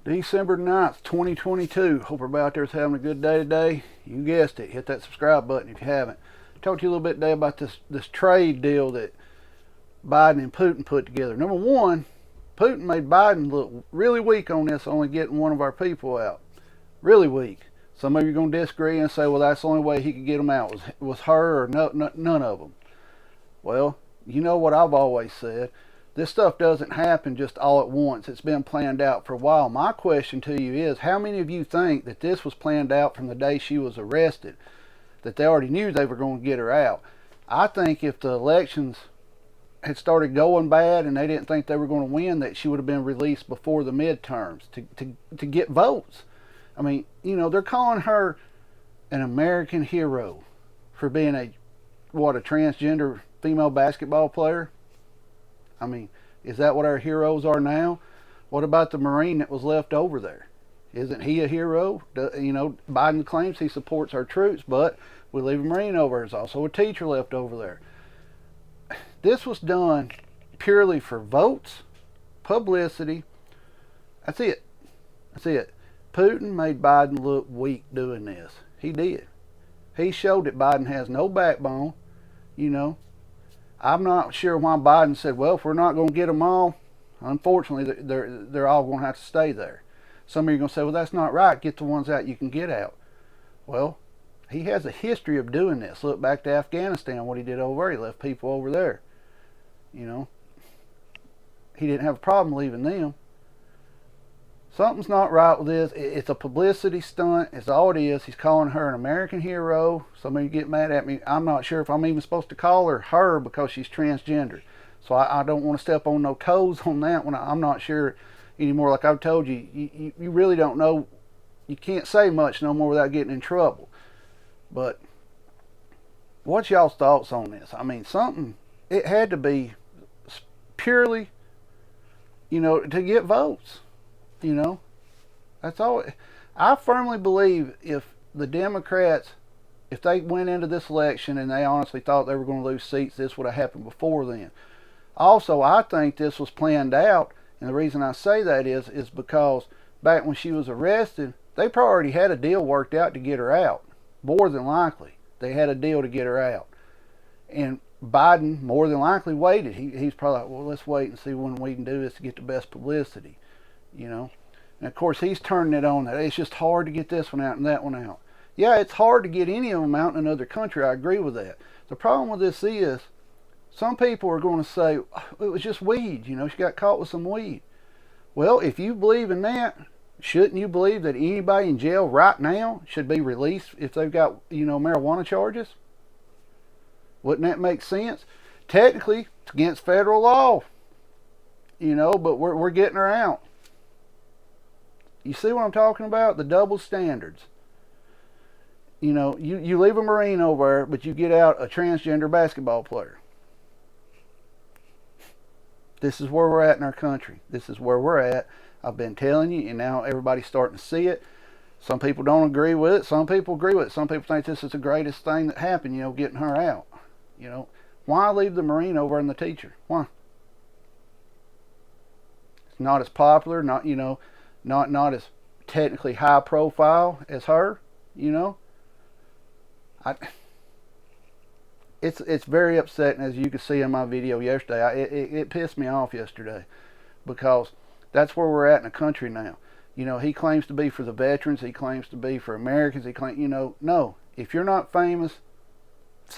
December 9th, 2022. Hope everybody out there's having a good day today. You guessed it. Hit that subscribe button if you haven't. Talk to you a little bit today about this trade deal that Biden and Putin put together. Number one, Putin made Biden look really weak on this, only getting one of our people out. Really weak. Some of you are going to disagree and say, well, that's the only way he could get them out was her or none of them. Well, you know what I've always said. This stuff doesn't happen just all at once. It's been planned out for a while. My question to you is, how many of you think that this was planned out from the day she was arrested? That they already knew they were going to get her out? I think if the elections had started going bad and they didn't think they were going to win, that she would have been released before the midterms to get votes. I mean, you know, they're calling her an American hero for being a transgender female basketball player. I mean, is that what our heroes are now? What about the Marine that was left over there? Isn't he a hero? You know, Biden claims he supports our troops, but we leave a Marine over. There's also a teacher left over there. This was done purely for votes, publicity. That's it. That's it. Putin made Biden look weak doing this. He did. He showed that Biden has no backbone, you know. I'm not sure why Biden said, well, if we're not going to get them all, unfortunately, they're all going to have to stay there. Some of you are going to say, well, that's not right. Get the ones out you can get out. Well, he has a history of doing this. Look back to Afghanistan, what he did over there. He left people over there. You know, he didn't have a problem leaving them. Something's not right with this. It's a publicity stunt. It's all it is. He's calling her an American hero. Some of you get mad at me. I'm not sure if I'm even supposed to call her because she's transgender. So I don't want to step on no toes on that one. I'm not sure anymore. Like I've told you, you really don't know. You can't say much no more without getting in trouble. But what's y'all's thoughts on this? I mean, it had to be purely, you know, to get votes. You know, that's all. I firmly believe if the Democrats, if they went into this election and they honestly thought they were going to lose seats, this would have happened before then. Also, I think this was planned out, and the reason I say that is because back when she was arrested, they probably already had a deal worked out to get her out. More than likely, they had a deal to get her out. And Biden, more than likely, waited. He's probably like, well, let's wait and see when we can do this to get the best publicity. You know, and of course he's turning it on that it's just hard to get this one out and that one out. Yeah, it's hard to get any of them out in another country. I agree with that. The problem with this is some people are going to say, oh, it was just weed. You know, she got caught with some weed. Well, if you believe in that, shouldn't you believe that anybody in jail right now should be released if they've got, you know, marijuana charges? Wouldn't that make sense? Technically, it's against federal law. You know, but we're getting her out. You see what I'm talking about? The double standards. You know, you leave a Marine over there, but you get out a transgender basketball player. This is where we're at in our country. This is where we're at. I've been telling you, and now everybody's starting to see it. Some people don't agree with it. Some people agree with it. Some people think this is the greatest thing that happened, you know, getting her out. You know, why leave the Marine over and the teacher? Why? It's not as popular, not, you know, not as technically high profile as her, you know. It's very upsetting, as you can see in my video yesterday. It pissed me off yesterday because that's where we're at in the country now. You know, he claims to be for the veterans. He claims to be for Americans. He claims, you know, no. If you're not famous,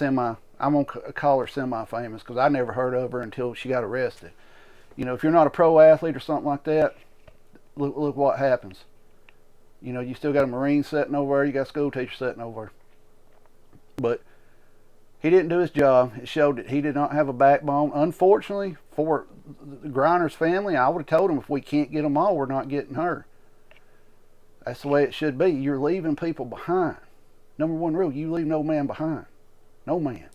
I'm going to call her semi-famous because I never heard of her until she got arrested. You know, if you're not a pro athlete or something like that, look what happens. You know, you still got a Marine sitting over there. You got a school teacher sitting over there. But he didn't do his job. It showed that he did not have a backbone. Unfortunately, for the Griner's family, I would have told him if we can't get them all, we're not getting her. That's the way it should be. You're leaving people behind. Number one rule, you leave no man behind. No man.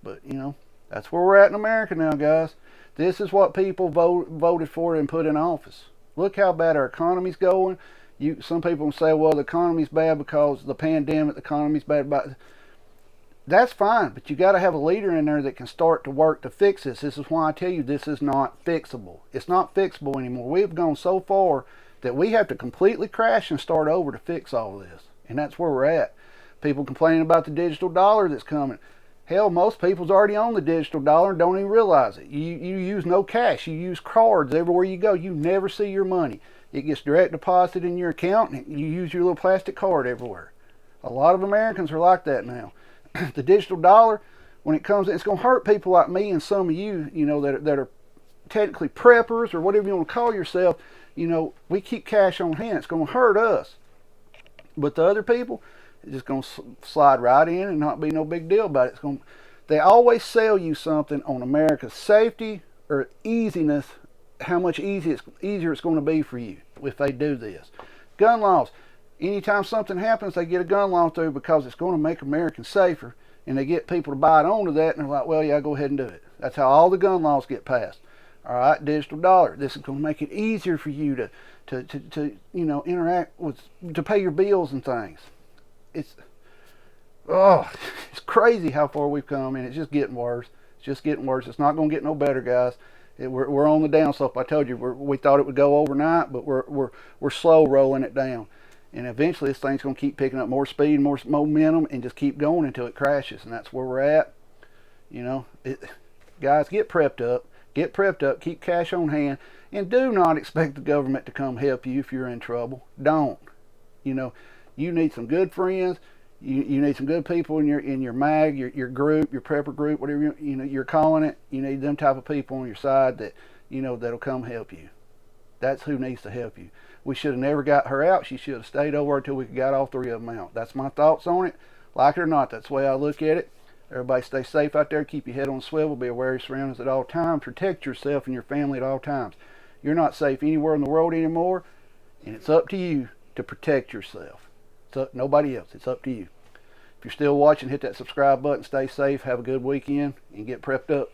But, you know, that's where we're at in America now, guys. This is what people voted for and put in office. Look how bad our economy's going. Some people say, well, the economy's bad because of the pandemic, the economy's bad. That's fine, but you got to have a leader in there that can start to work to fix this. This is why I tell you this is not fixable. It's not fixable anymore. We've gone so far that we have to completely crash and start over to fix all this. And that's where we're at. People complaining about the digital dollar that's coming. Hell, most people's already on the digital dollar and don't even realize it. You use no cash. You use cards everywhere you go. You never see your money. It gets direct deposited in your account, and you use your little plastic card everywhere. A lot of Americans are like that now. The digital dollar, when it comes, it's going to hurt people like me and some of you, that are technically preppers or whatever you want to call yourself. We keep cash on hand. It's going to hurt us. But the other people, it's just going to slide right in and not be no big deal about it. They always sell you something on America's safety or easiness, how much easier it's going to be for you if they do this. Gun laws. Anytime something happens, they get a gun law through because it's going to make Americans safer, and they get people to buy it onto that, and they're like, well, yeah, go ahead and do it. That's how all the gun laws get passed. All right, digital dollar. This is going to make it easier for you to interact with, to pay your bills and things. It's crazy how far we've come, and it's just getting worse. It's just getting worse. It's not going to get no better, guys. We're on the down slope. I told you we thought it would go overnight, but we're slow rolling it down, and eventually this thing's going to keep picking up more speed, more momentum, and just keep going until it crashes. And that's where we're at. Guys, get prepped up. Get prepped up. Keep cash on hand, and do not expect the government to come help you if you're in trouble. Don't. You need some good friends. You need some good people in your mag, your group, your prepper group, whatever you're calling it. You need them type of people on your side that that'll come help you. That's who needs to help you. We should have never got her out. She should have stayed over until we got all three of them out. That's my thoughts on it. Like it or not, that's the way I look at it. Everybody stay safe out there. Keep your head on a swivel. Be aware of your surroundings at all times. Protect yourself and your family at all times. You're not safe anywhere in the world anymore, and it's up to you to protect yourself. It's up, nobody else. It's up to you. If you're still watching, hit that subscribe button. Stay safe. Have a good weekend, and get prepped up.